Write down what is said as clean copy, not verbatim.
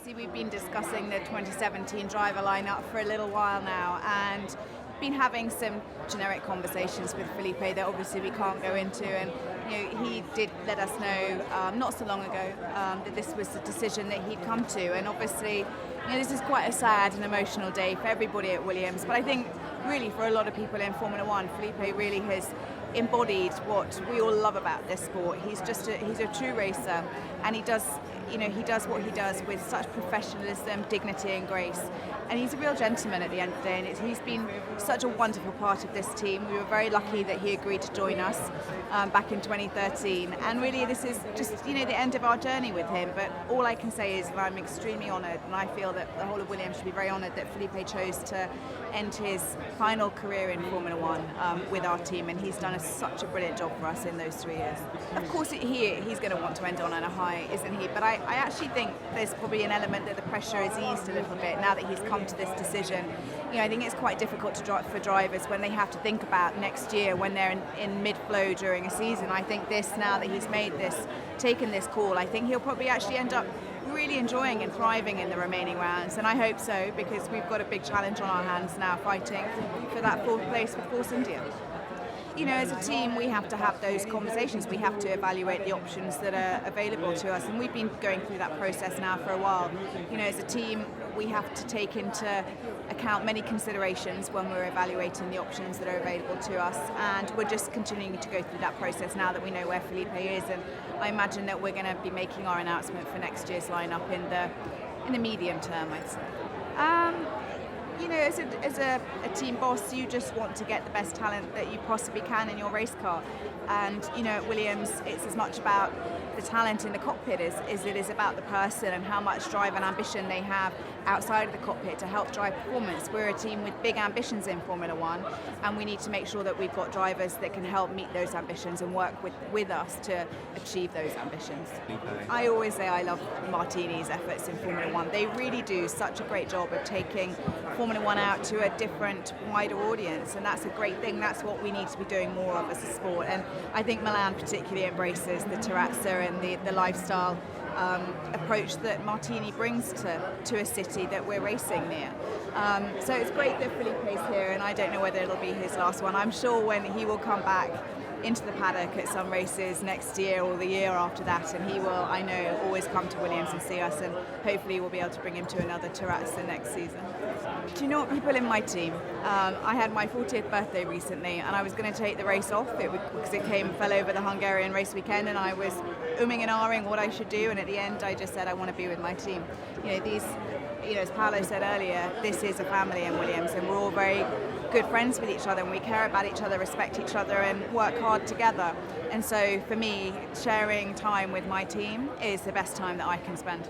obviously we've been discussing the 2017 driver lineup for a little while now, and been having some generic conversations with Felipe that obviously we can't go into, and he did let us know not so long ago that this was the decision that he'd come to, and obviously this is quite a sad and emotional day for everybody at Williams, but I think really for a lot of people in Formula One, Felipe really has embodied what we all love about this sport. He's a true racer, and he does what he does with such professionalism, dignity and grace, and he's a real gentleman at the end of the day, and he's been such a wonderful part of this team. We were very lucky that he agreed to join us back in 2013, and really this is just the end of our journey with him, but all I can say is that I'm extremely honoured, and I feel that the whole of Williams should be very honoured that Felipe chose to end his final career in Formula One with our team, and he's done such a brilliant job for us in those 3 years. Of course he's going to want to end on a high, isn't he? But I actually think there's probably an element that the pressure is eased a little bit now that he's come to this decision. I think it's quite difficult for drivers when they have to think about next year when they're in mid-flow during a season. I think now that he's taken this call, I think he'll probably actually end up really enjoying and thriving in the remaining rounds, and I hope so, because we've got a big challenge on our hands now, fighting for that 4th place with Force India. As a team, we have to have those conversations. We have to evaluate the options that are available to us, and we've been going through that process now for a while. As a team, we have to take into account many considerations when we're evaluating the options that are available to us, and we're just continuing to go through that process now that we know where Felipe is, and I imagine that we're going to be making our announcement for next year's lineup in the medium term, I'd say. As a team boss, you just want to get the best talent that you possibly can in your race car. And, at Williams, it's as much about the talent in the cockpit as it is about the person and how much drive and ambition they have outside of the cockpit to help drive performance. We're a team with big ambitions in Formula One, and we need to make sure that we've got drivers that can help meet those ambitions and work with us to achieve those ambitions. I always say I love Martini's efforts in Formula One. They really do such a great job of taking Formula One out to a different, wider audience, and that's a great thing. That's what we need to be doing more of as a sport, and I think Milan particularly embraces the terrazza and the lifestyle approach that Martini brings to a city that we're racing near. So it's great that Felipe's here, and I don't know whether it'll be his last one. I'm sure when he will come back into the paddock at some races next year or the year after that, and he will, I know, always come to Williams and see us, and hopefully we'll be able to bring him to another terrazza next season. Do you know what, people in my team, I had my 40th birthday recently, and I was going to take the race off because it fell over the Hungarian race weekend, and I was umming and ahhing what I should do, and at the end I just said I want to be with my team. As Paolo said earlier, this is a family in Williams, and we're all very good friends with each other, and we care about each other, respect each other, and work hard together. And so for me, sharing time with my team is the best time that I can spend.